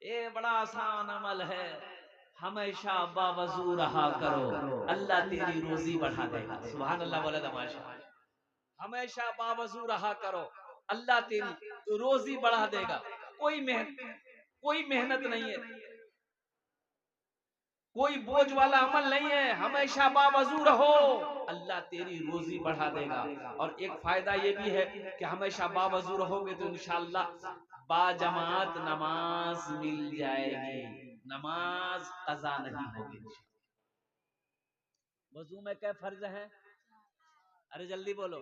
ये बड़ा आसान अमल है, हमेशा बावजू रहा करो, अल्लाह तेरी रोजी बढ़ा देगा। सुभान अल्लाह बोले तमाशा। हमेशा बावजू रहा करो, अल्लाह तेरी रोजी बढ़ा देगा। कोई मेहनत नहीं है, कोई बोझ वाला अमल नहीं है, हमेशा बावजू रहो, अल्लाह तेरी रोजी बढ़ा देगा। और एक फायदा ये भी है कि हमेशा बावजू रहोगे तो इंशाअल्लाह बाजमात नमाज मिल जाएगी, नमाज कज़ा नहीं होगी। वजू में क्या फर्ज है? अरे जल्दी बोलो।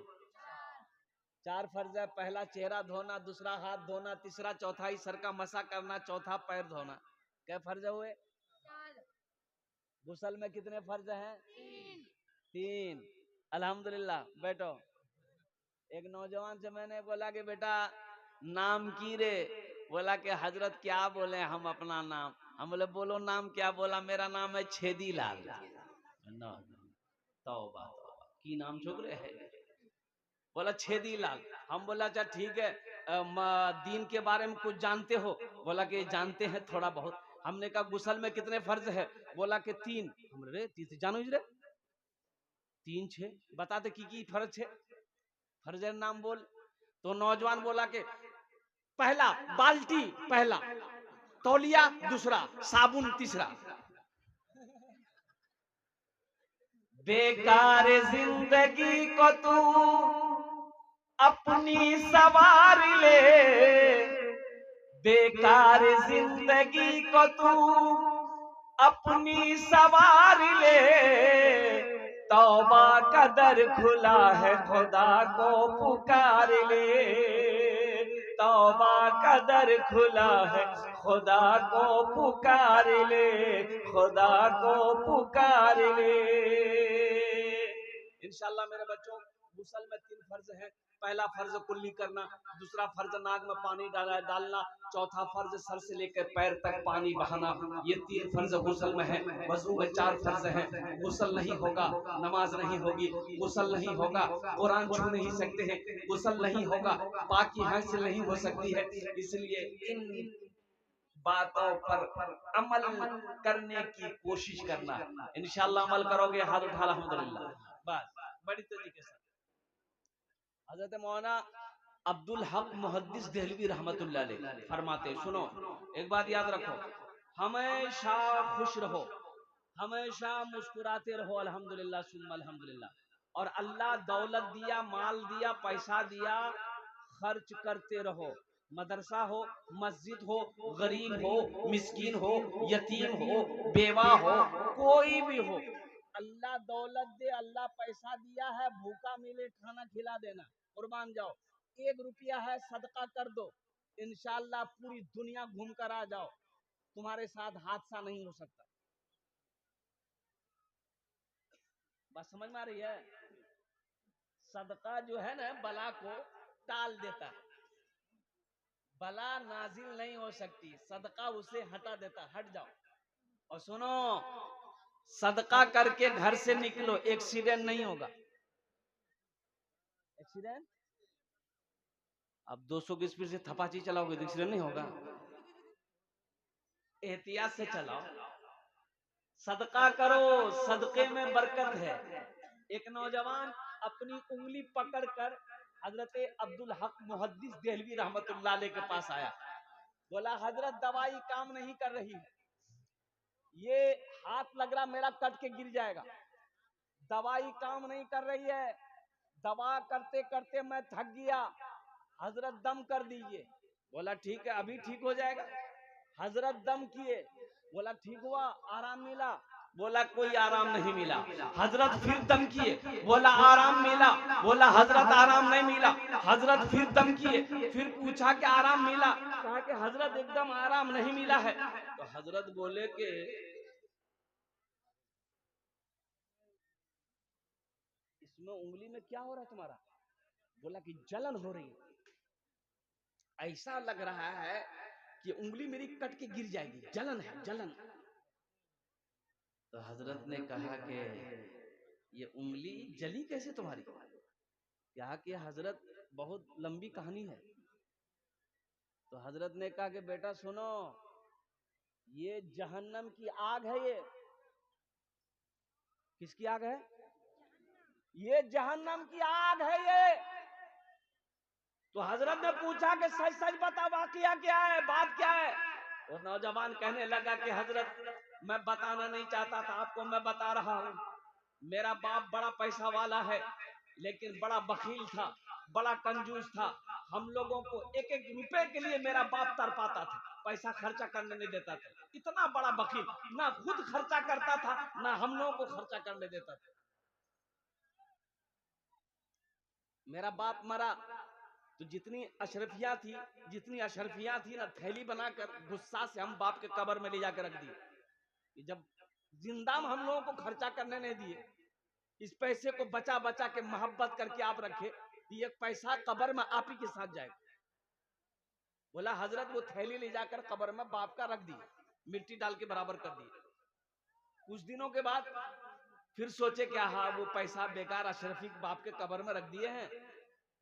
4 फर्ज है। पहला चेहरा धोना, दूसरा हाथ धोना, तीसरा चौथाई सर का मसा करना, चौथा पैर धोना। क्या फर्ज हुए? गुसल में कितने फर्ज हैं? 3। अल्हम्दुलिल्लाह। बैठो। एक नौजवान से मैंने बोला कि बेटा नाम की रे? बोला कि हजरत क्या बोले हम अपना नाम? हम बोले बोलो नाम क्या? बोला मेरा नाम है छेदी लाल। तौबा तौबा की नाम छोकरे है। बोला छेदी लाल। हम बोला अच्छा ठीक है, दीन के बारे में कुछ जानते हो? बोला कि जानते हैं थोड़ा बहुत। हमने कहा गुसल में कितने फर्ज है? बोला कि 3। हम रे तीन जानो रे 3 6 बताते की फर्ज है? फर्ज नाम बोल। तो नौजवान बोला कि पहला बाल्टी, पहला तौलिया, दूसरा साबुन, तीसरा। बेकार जिंदगी को तू अपनी सवार ले, बेकार जिंदगी को तू अपनी सवार ले, तौबा का दर खुला है खुदा को पुकार ले, तौबा का दर खुला है खुदा को पुकार ले, खुदा को पुकार ले। इंशाल्लाह मेरे बच्चों, गुसल में 3 फर्ज हैं। पहला फर्ज कुल्ली करना, दूसरा फर्ज नाक में पानी डालना, चौथा फर्ज सर से लेकर पैर तक पानी बहाना। ये 3 फर्ज गुसल में है। वजू में 4 फर्ज हैं। गुसल नहीं होगा नमाज नहीं होगी, गुसल नहीं होगा कुरान छू नहीं सकते हैं, गुसल नहीं होगा पाकी हासिल नहीं हो सकती है। इसलिए इन बातों पर अमल करने की कोशिश करना। इंशाअल्लाह अमल करोगे, हाथ उठा अल्हम्दुलिल्लाह। बस बड़ी तरीके से हजरत मौलाना अब्दुल हक मुहद्दिस देहलवी रहमतुल्लाह अलैह फरमाते, सुनो एक बात याद रखो, हमेशा खुश रहो, हमेशा मुस्कुराते रहो, अल्हम्दुलिल्लाह सुम्मा अल्हम्दुलिल्लाह। और अल्लाह दौलत दिया, माल दिया, पैसा दिया, खर्च करते रहो। मदरसा हो, मस्जिद हो, गरीब हो, मिस्कीन हो, यतीम हो, बेवा हो, कोई भी हो, अल्लाह दौलत दे, अल्लाह पैसा दिया है, भूखा मिले खाना खिला देना, कुर्बान जाओ। 1 रुपया है सदका कर दो, इंशाअल्लाह पूरी दुनिया घूम कर आ जाओ, तुम्हारे साथ हादसा नहीं हो सकता। बात समझ में आ रही है? सदका जो है ना बला को टाल देता है, बला नाजिल नहीं हो सकती, सदका उसे हटा देता, हट जाओ। और सुनो, सदका करके घर से निकलो, एक्सीडेंट नहीं होगा। एक्सीडेंट अब 200 की स्पीड से थपाची चलाओगे तो एक्सीडेंट नहीं होगा। एहतियात से चलाओ, सदका करो, सदके में बरकत है। एक नौजवान अपनी उंगली पकड़कर हजरत अब्दुल हक मुहद्दिस देहलवी रहमतुल्लाह अलैह के पास आया। बोला हजरत दवाई काम नहीं कर रही है, ये हाथ लग रहा मेरा कट के गिर जाएगा, दवाई काम नहीं कर रही है, दवा करते करते मैं थक गया, हजरत दम कर दीजिए। बोला ठीक है अभी ठीक हो जाएगा। हजरत दम किए, बोला ठीक हुआ, आराम मिला। बोला कोई आराम नहीं मिला। हजरत फिर दम किए, बोला आराम मिला। बोला हजरत आराम नहीं मिला। हजरत फिर दम किए, फिर पूछा कि आराम मिला? कहा कि हजरत एकदम आराम नहीं मिला है। तो हजरत बोले कि इसमें उंगली में क्या हो रहा है तुम्हारा? बोला कि जलन हो रही है, ऐसा लग रहा है कि उंगली मेरी कट के गिर जाएगी, जलन है जलन। तो हजरत ने कहा कि ये उंगली जली कैसे तुम्हारी? कहा कि हजरत बहुत लंबी कहानी है। तो हजरत ने कहा कि बेटा सुनो, ये जहन्नम की आग है। ये किसकी आग है? ये जहन्नम की आग है ये। तो हजरत ने पूछा कि सच सच बता, वाकया क्या है, बात क्या है? वो नौजवान कहने लगा कि हजरत मैं बताना नहीं चाहता था आपको, मैं बता रहा हूँ। मेरा बाप बड़ा पैसा वाला है, लेकिन बड़ा बखील था, बड़ा कंजूस था। हम लोगों को एक एक रुपए के लिए मेरा बाप तरपाता था, पैसा खर्चा करने नहीं देता था। इतना बड़ा बखील, ना खुद खर्चा करता था, ना हम लोगों को खर्चा करने देता था। मेरा बाप मरा तो जितनी अशरफियां थी ना, थैली बनाकर गुस्सा से हम बाप के कब्र में ले जाकर रख दिए। जब जिंदा में हम लोगों को खर्चा करने नहीं दिए, इस पैसे को बचा बचा के मोहब्बत करके आप रखे, ये पैसा कब्र में आप ही के साथ जाएगा। बोला हजरत वो थैली ले जाकर कब्र में बाप का रख दिए, मिट्टी डाल के बराबर कर दिए। कुछ दिनों के बाद फिर सोचे क्या, हाँ वो पैसा बेकार अशरफी बाप के कब्र में रख दिए हैं,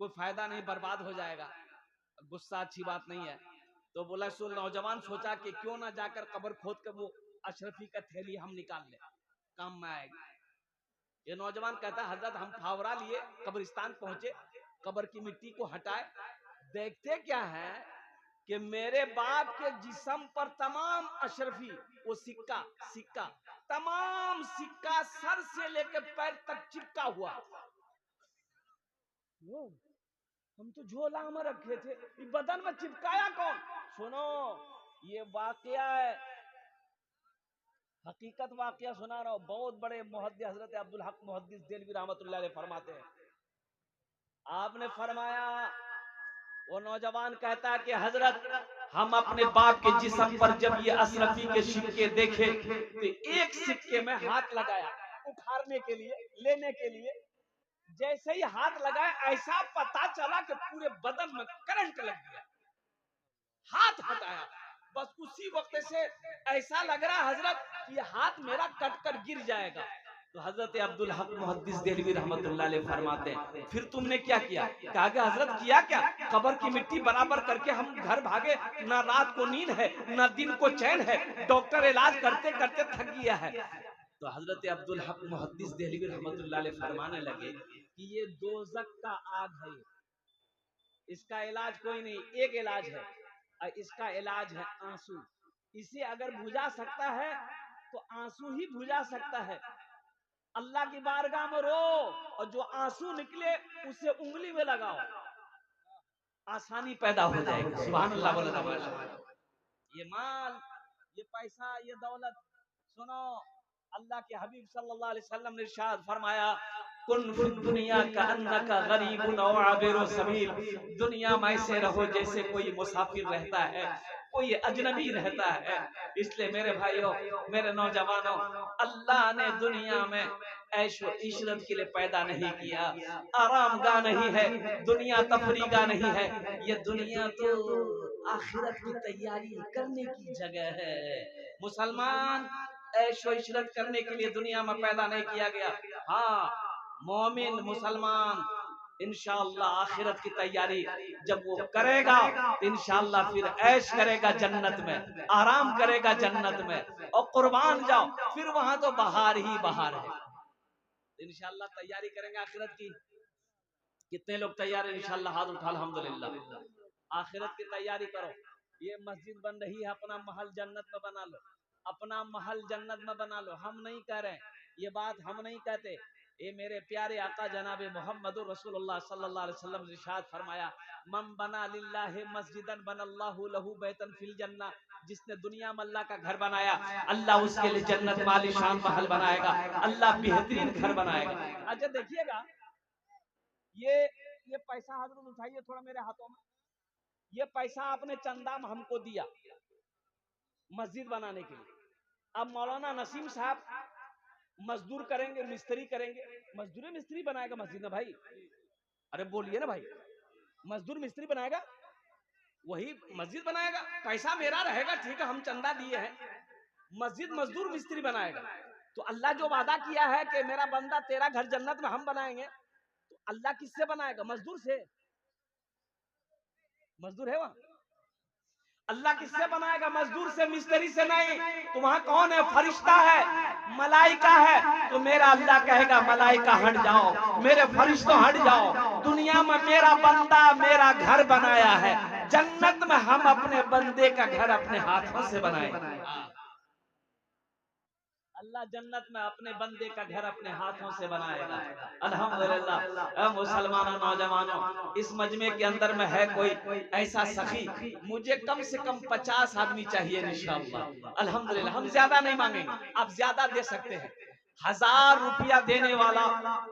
कोई फायदा नहीं, बर्बाद हो जाएगा, गुस्सा अच्छी बात नहीं है। तो बोला सो नौजवान सोचा कि क्यों ना जाकर कब्र खोद कर वो अशरफी का थैली हम निकाल ले, काम में आएगा। ये नौजवान कहता है हजरत हम फावड़ा लिए कब्रिस्तान पहुंचे, कब्र की मिट्टी को हटाए, देखते क्या है कि मेरे बाप के जिस्म पर तमाम अशरफी, वो सिक्का सिक्का तमाम सिक्का सर से लेकर पैर तक चिपका हुआ। हम तो झोला में रखे थे, बदन में चिपकाया कौन? सुनो ये वाकया है, हकीकत वाकया सुना रहा हूं। बहुत बड़े मुहद्दिस हजरत अब्दुल हक मुहद्दिस देलवी रहमतुल्लाह अलैह फरमाते हैं, आपने फरमाया, वो नौजवान कहता है कि हजरत हम अपने बाप के जिस्म पर जब ये अशरफी के सिक्के देखे तो एक सिक्के में हाथ लगाया उखाड़ने के लिए, लेने के लिए। जैसे ही हाथ लगाया ऐसा पता चला कि पूरे बदन में करंट लग गया। हाथ हटाया, बस उसी वक्त से ऐसा लग रहा हजरत कि हाथ मेरा कट कर गिर जाएगा। तो हजरत अब्दुल हक मुहद्दिस देलवी रहमतुल्लाह अलैह फरमाते हैं, फिर तुमने क्या किया? कहा कि हजरत किया क्या, कब्र की मिट्टी बराबर करके हम घर भागे, ना रात को नींद है ना दिन को चैन है, डॉक्टर इलाज करते करते थक गया है। तो हजरत अब्दुल हक मुहद्दिस देलवी रहमतुल्लाह अलैह फरमाने लगे कि ये दोज़ख का आग है, इसका इलाज कोई नहीं, एक इलाज है, इसका इलाज है आंसू। इसे अगर बुझा सकता है तो आंसू ही बुझा सकता है। अल्लाह की बारगाह में रो और जो आंसू निकले उसे उंगली में लगाओ, आसानी पैदा हो जाएगी। सुभान अल्लाह बोला। ये माल, ये पैसा, ये दौलत, सुनो अल्लाह के हबीब सल्लल्लाहु अलैहि वसल्लम ने इरशाद फरमाया, कुन फिद दुनिया का अन्नका गरीबुन औ आबिरु सबील, दुनिया में ऐसे रहो जैसे कोई मुसाफिर रहता है, कोई अजनबी रहता है। इसलिए मेरे भाइयों, मेरे नौजवानों, अल्लाह ने दुनिया में ऐशो इशरत के लिए पैदा नहीं किया, आराम गाह नहीं है, दुनिया तफरी गाह नहीं है। ये दुनिया तो आखिरत की तैयारी करने की जगह है। मुसलमान ऐशो इशरत करने के लिए दुनिया में पैदा नहीं किया गया। हाँ, मोमिन मुसलमान इंशाअल्लाह आखिरत की तैयारी जब वो करेगा तो इंशाअल्लाह फिर ऐश करेगा जन्नत में, आराम करेगा जन्नत में, और कुर्बान जाओ फिर वहां तो बहार ही बहार है। इंशाअल्लाह तैयारी करेंगे आखिरत की। कितने लोग तैयार हैं? इंशाअल्लाह हाथ उठा, अल्हम्दुलिल्लाह। आखिरत की तैयारी करो। ये मस्जिद बन रही है, अपना महल जन्नत में बना लो, अपना महल जन्नत में बना लो। हम नहीं कह रहे, ये बात हम नहीं कहते, ये मेरे प्यारे आका जनाब मोहम्मदुर रसूलुल्लाह सल्लल्लाहु अलैहि वसल्लम ने इरशाद फरमाया, मन बना लिल्लाहि मस्जिदन बनल्लाहु लहू बैतन फिल जन्नह, जिसने दुनिया में अल्लाह का घर बनाया, अल्लाह उसके लिए जन्नत में आलीशान महल बनाएगा, अल्लाह बेहतरीन घर बनाएगा। अच्छा देखिएगा, ये पैसा हजरत उठाइए थोड़ा मेरे हाथों में, ये पैसा आपने चंदा में हमको दिया मस्जिद बनाने के लिए। अब मौलाना नसीम साहब मजदूर करेंगे, मिस्त्री करेंगे, मजदूर मिस्त्री बनाएगा मस्जिद में भाई। अरे बोलिए ना भाई, मजदूर मिस्त्री बनाएगा, वही मस्जिद बनाएगा। पैसा मेरा रहेगा, ठीक है, हम चंदा दिए हैं, मस्जिद मजदूर मिस्त्री बनाएगा। तो अल्लाह जो वादा किया है कि मेरा बंदा तेरा घर जन्नत में हम बनाएंगे, तो अल्लाह किससे बनाएगा? मजदूर से। मजदूर है वहां। अल्लाह किससे बनाएगा? मजदूर से, मिस्त्री से नहीं। तो वहां कौन है? फरिश्ता है, मलाइका है। तो मेरा अल्लाह कहेगा मलाइका हट जाओ, मेरे फरिश्तों हट जाओ, दुनिया में मेरा बंदा मेरा घर बनाया है, जन्नत में हम अपने बंदे का घर अपने हाथों से बनाए। अल्लाह जन्नत में अपने बंदे का घर अपने हाथों से बनाएगा। अल्हम्दुलिल्लाह। मुसलमानों, नौजवानों, इस मजमे के अंदर में है कोई ऐसा सखी? मुझे कम से कम 50 आदमी चाहिए इंशाअल्लाह। अल्हम्दुलिल्लाह। हम ज्यादा नहीं मांगेंगे, आप ज्यादा दे सकते हैं। 1000 रुपया देने वाला,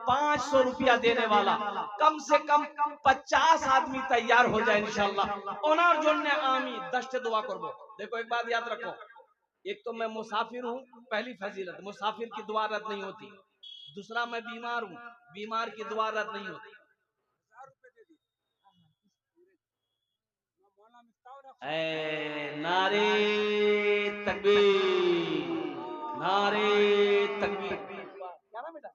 500 रुपया देने वाला, कम से कम 50 आदमी तैयार हो जाए इंशाअल्लाह। ओनार जोड़ने आमी दस्ते दुआ करबो। देखो एक बात याद रखो, एक तो मैं मुसाफिर हूँ, पहली फजीलत, मुसाफिर की दुआ रद्द नहीं होती। दूसरा मैं बीमार हूँ, बीमार की दुआ रद्द नहीं होती। नारे तकबीर, नारे तकबीर। क्या नाम बेटा?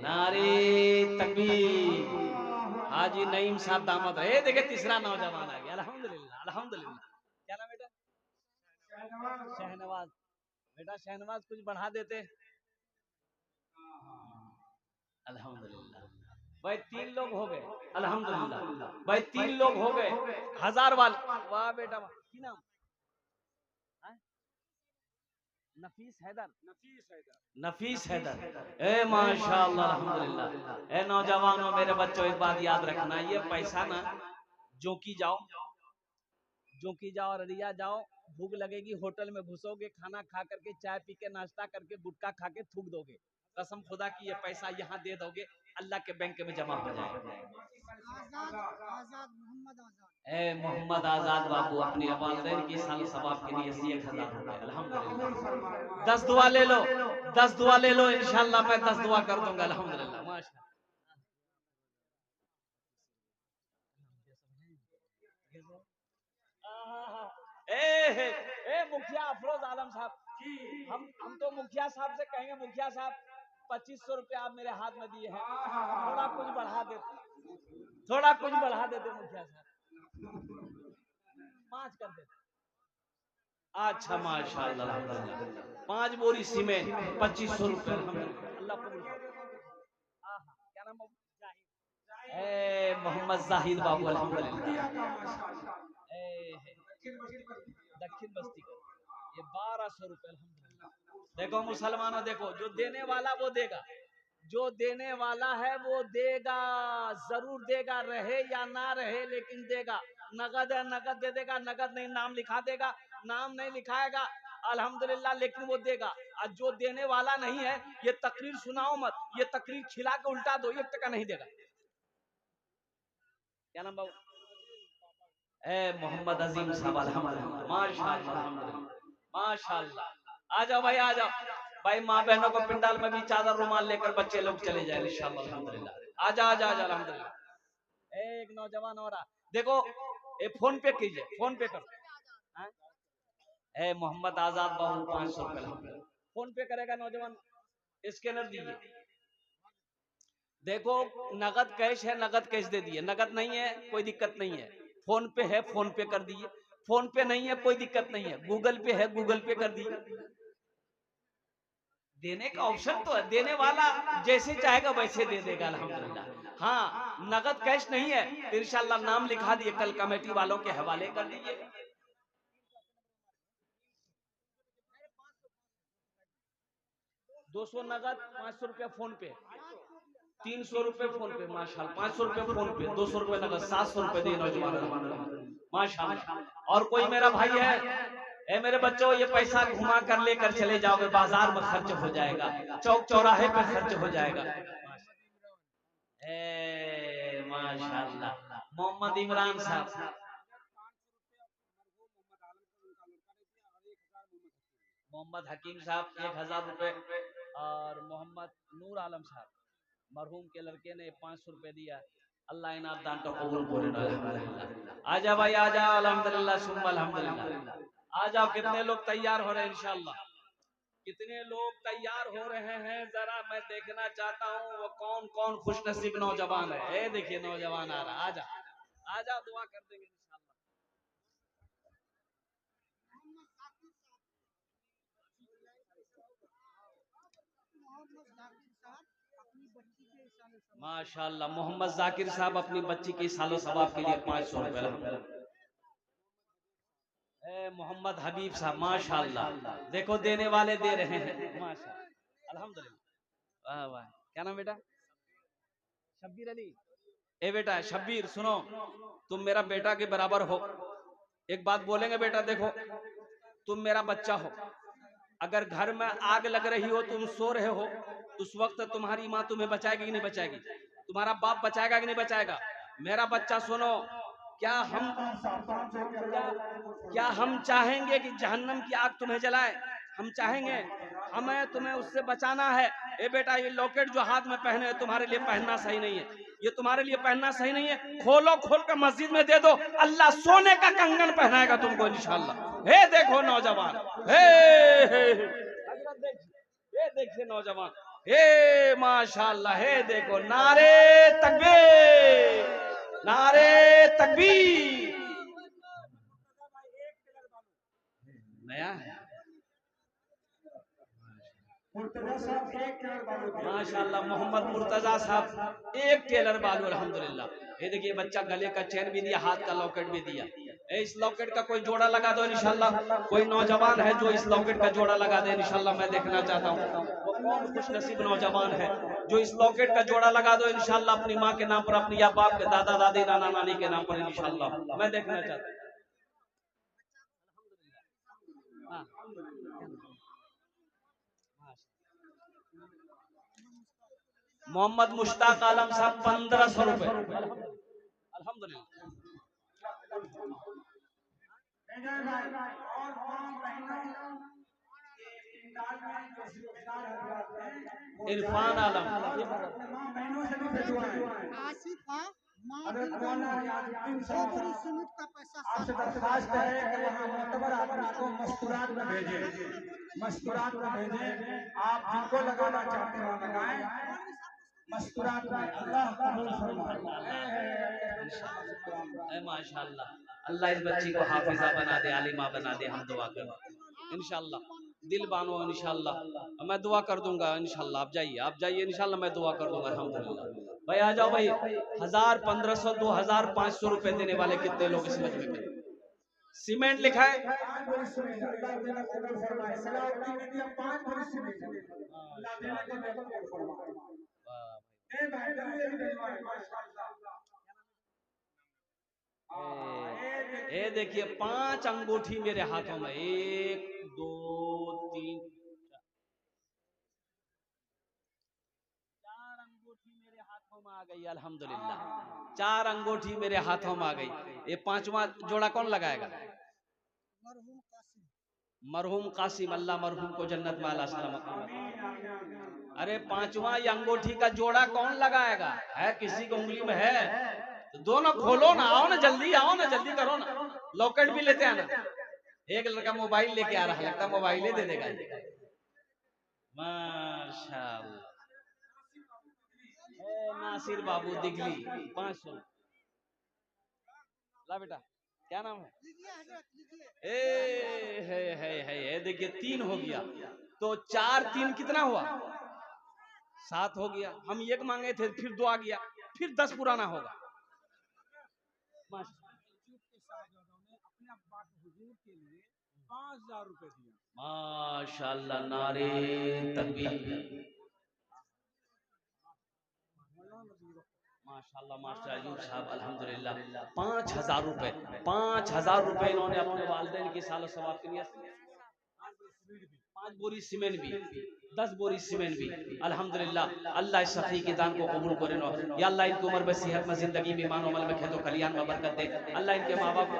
नारे तकबीर। हाजी नईम साहब दामद है। देखे तीसरा नौजवान आ गया। अल्हम्दुलिल्लाह, अल्हम्दुलिल्लाह। क्या नाम बेटा? शहनवाज। बेटा शहनवाज कुछ बढ़ा देते। अल्हम्दुलिल्लाह। भाई 3 लोग हो गए। अल्हम्दुलिल्लाह भाई 3 लोग हो गए। 1000 वाले। वाह बेटा वाह। की नाम? नफीस हैदर। नफीस हैदर। ए माशाअल्लाह, अल्हम्दुलिल्लाह। ए नौजवानों, मेरे बच्चों, एक बात याद रखना, ये पैसा ना जो की जाओ, जो की जाओ, अररिया जाओ, भूख लगेगी, होटल में घुसोगे, खाना खा करके, चाय पी के, नाश्ता करके, गुटखा खा के थूक दोगे। कसम खुदा की ये पैसा यहाँ दे दोगे, अल्लाह के बैंक में जमा हो जाएगा। ए मोहम्मद आजाद बाबू, अपनी वालिदैन की साल सवाब के लिए 1000 रुपए। अल्हम्दुलिल्लाह। 10 दुआ ले लो, 10 दुआ ले लो, इंशाल्लाह मैं 10 दुआ कर दूंगा। अल्हम्दुलिल्लाह, माशाअल्लाह। ए मुखिया अफरोज आलम साहब, हम तो मुखिया साहब से कहेंगे, मुखिया साहब 2500 रुपया आप मेरे हाथ में दिए हैं, थोड़ा कुछ बढ़ा देते, थोड़ा कुछ बढ़ा देते मुखिया साहब, 5 कर देते। अच्छा माशाअल्लाह, 5 बोरी सीमेंट 2500 रुपए। अल्लाह कबूल करे। क्या नाम? ए मोहम्मद जाहिद बाबू। अल्हम्दुलिल्लाह। दक्षिण बस्ती का ये 1200 रुपए। अल्हम्दुलिल्लाह। देखो मुसलमानों, देखो, जो देने वाला वो देगा, जो देने वाला है वो देगा, जरूर देगा, रहे या ना रहे, लेकिन देगा। नगद है, नगद दे देगा, नगद नहीं नाम लिखा देगा, नाम नहीं लिखाएगा, अल्हम्दुलिल्लाह, लेकिन वो देगा। और जो देने वाला नहीं है, ये तकरीर सुनाओ मत, ये तकरीर खिला के उल्टा दो, 1 टका नहीं देगा। क्या नाम बाबू? ए मोहम्मद अजीम साहब। अल्हम्दुलिल्लाह, माशाअल्लाह, अल्हम्दुलिल्लाह, माशाअल्लाह। आ जाओ भाई, आ जाओ भाई। माँ बहनों को पिंडाल में भी चादर रुमाल लेकर बच्चे लोग चले जाए इंशाअल्लाह। अल्हम्दुलिल्लाह। आ जा, अल्हम्दुलिल्लाह। एक नौजवान हो रहा, देखो, ए फोन पे कीजिए, फोन पे करो। ए मोहम्मद आजाद बाबू 500 रुपए फोन पे करेगा नौजवान, स्कैनर दीजिए। देखो, नगद कैश है, नगद कैश दे दिए, नगद नहीं है कोई दिक्कत नहीं है, फोन पे है, फोन पे कर दीजिए, फोन पे नहीं है कोई दिक्कत नहीं है, गूगल पे है, गूगल पे कर दीजिए। देने का ऑप्शन तो है, देने वाला जैसे चाहेगा वैसे दे देगा। अल्हम्दुलिल्लाह। हाँ, नगद कैश नहीं है तो इंशाअल्लाह नाम लिखा दिए, कल कमेटी वालों के हवाले कर दीजिए। 200 नगद, 500 रुपया फोन पे, 300 रुपए फोन पे, माशाल्लाह, 500 रुपए फोन पे, 200 रुपए नगद, 700 रुपए दिए नौजवान, माशाल्लाह। और कोई मेरा भाई है, ए मेरे बच्चों, ये पैसा घुमा कर लेकर चले जाओगे, बाजार में खर्च हो जाएगा, चौक चौराहे पे खर्च हो जाएगा। ए माशाल्लाह। मोहम्मद इमरान साहब, मोहम्मद हकीम साहब 1000 रुपए, और मोहम्मद नूर आलम साहब मरहूम के लड़के ने 500 रुपए दिया। अल्लाह इन दान तो कबूल करे। अल्हम्दुलिल्लाह। आजा भाई, आजा, अल्हम्दुलिल्लाह, सुम्मा अल्हम्दुलिल्लाह। आ जाओ, कितने लोग तैयार हो रहे हैं इंशाअल्लाह। कितने लोग तैयार हो रहे हैं, जरा मैं देखना चाहता हूँ वो कौन कौन खुशनसीब नौजवान है। ये देखिए नौजवान आ रहा, आजा आजा, दुआ कर देंगे इंशाल्लाह। माशाल्लाह मोहम्मद जाकिर साहब अपनी बच्ची के सालो सवाब के लिए 500 रुपए। मोहम्मद हबीब साहब माशाल्लाह, देखो देने वाले दे रहे हैं माशाल्लाह अल्हम्दुलिल्लाह। वाह वाह, क्या नाम बेटा? शब्बीर अली। ए बेटा शब्बीर सुनो, तुम मेरा बेटा के बराबर हो। एक बात बोलेंगे बेटा, देखो तुम मेरा बच्चा हो, अगर घर में आग लग रही हो, तुम सो रहे हो, उस वक्त तुम्हारी माँ तुम्हें बचाएगी कि नहीं बचाएगी? तुम्हारा बाप बचाएगा कि नहीं बचाएगा? मेरा बच्चा सुनो, क्या हम क्या हम चाहेंगे कि जहन्नम की आग तुम्हें जलाए? हम चाहेंगे? हमें तुम्हें उससे बचाना है। ए बेटा, ये लॉकेट जो हाथ में पहने है तुम्हारे लिए पहनना सही नहीं है, ये तुम्हारे लिए पहनना सही नहीं है। खोलो, खोल कर मस्जिद में दे दो, अल्लाह सोने का कंगन पहनाएगा तुमको इंशाल्लाह। हे देखो नौजवान, हे देखिए नौजवान, हे माशाल्लाह, हे देखो, नारे तकबीर, नारे तकबीर। नया है माशाल्लाह, मोहम्मद मुर्तजा साहब एक टेलर बालू अल्हम्दुलिल्लाह। ये देखिए बच्चा गले का चेन भी दिया, हाथ का लॉकेट भी दिया। इस लॉकेट का कोई जोड़ा लगा दो इंशाल्लाह। कोई नौजवान है जो इस लॉकेट का जोड़ा लगा दे इंशाल्लाह, मैं देखना चाहता हूँ वो कौन खुशनसीब नौजवान है जो इस लॉकेट का जोड़ा लगा दो इंशाल्लाह, अपनी माँ के नाम पर, अपनी या बाप के, दादा दादी, नाना नानी के नाम पर इंशाल्लाह, मैं देखना चाहता हूँ। मोहम्मद मुश्ताक आलम साहब 1500 रुपए अल्हम्दुलिल्लाह। इरफान आलम, आपसे दरख्वास्त है कि वहाँ मोतबर आदमी को मस्तूरात में भेजे, मस्तूरात में भेजे। आप जिनको लगाना चाहते हो लगाएं मस्तूरात में, अल्लाह कबूल फरमाए। माशाल्लाह, अल्लाह इस बच्ची को हाफिजा बना दे, आलिमा बना दे, हम दुआ कर इंशाल्लाह। दिल बानो इंशाल्लाह, मैं दुआ कर दूंगा इंशाल्लाह। आप जाइए इंशाल्लाह, मैं दुआ कर दूंगा अल्हम्दुलिल्लाह। भाई आ जाओ भाई, 1000, 1500, 2000, 500 रुपए देने वाले कितने लोग इस मजमे में? सीमेंट लिखा है, ये देखिए 5 अंगूठी मेरे हाथों में, 1 2 3 4 अंगूठी मेरे हाथों में आ गई अल्हम्दुलिल्लाह। 4 अंगूठी मेरे हाथों में आ गई। ये 5वां जोड़ा कौन लगाएगा? मरहूम कासिम, अल्लाह मरहूम को जन्नत में अला सलामत। अरे 5वां ये अंगूठी का जोड़ा कौन लगाएगा? है किसी की उंगली में है तो दोनों खोलो ना, आओ ना जल्दी, आओ ना जल्दी करो ना, लॉकेट भी लेते आना। एक लड़का मोबाइल लेके आ रहा है, लगता मोबाइल ही दे देगा। माशाल्लाह, नासिर बाबू दिगली 500। ला बेटा, क्या नाम है? है देखिए 3 हो गया, तो 4 3 कितना हुआ? 7 हो गया। हम 1 मांगे थे, फिर 2 आ गया, फिर 10 पुराना होगा। माशाल्लाह, नारे तकबीर, माशाल्लाह मास्टर अयूब साहब अल्हम्दुलिल्लाह 5000 रुपए, 5000 रुपए इन्होंने अपने वालिदैन की सालो सवाब के लिए 5 बोरी सीमेंट भी, 10 बोरी सीमेंट भी अल्हम्दुलिल्लाह। अल्लाह इस सखी के दान को कबूल करे नो। या अल्लाह इनकी उम्र में, सेहत में, जिंदगी में, ईमान अमल में, खेतो खलियान में बरकत दे। अल्लाह इनके माँ बाप को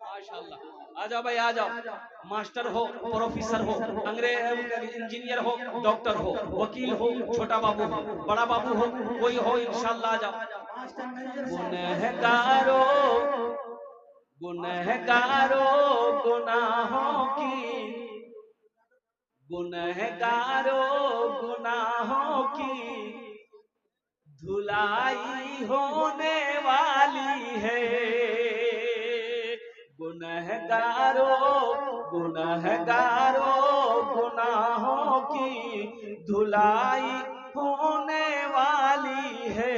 माशाल्लाह। आ जाओ भाई, आ जाओ। मास्टर हो, प्रोफेसर हो, अंग्रेज इंजीनियर हो, डॉक्टर हो, वकील हो, छोटा बाबू हो, बड़ा बाबू हो, कोई हो इंशाल्लाह आ जाओ। गुनहगारो गुनहगारों गुनाहों की धुलाई होने वाली है। गुनहगारों गुनाहों की धुलाई होने वाली है।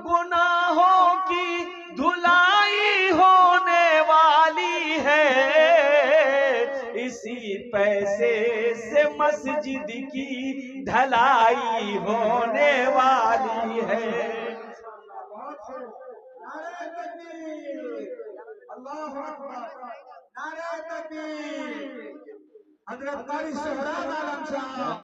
गुनाहों की धुलाई होने वाली है। इसी पैसे से मस्जिद की ढलाई होने वाली है। अल्लाहु अकबर, नारे तकबीर। हजरत कारी सोहराब आलम साहब।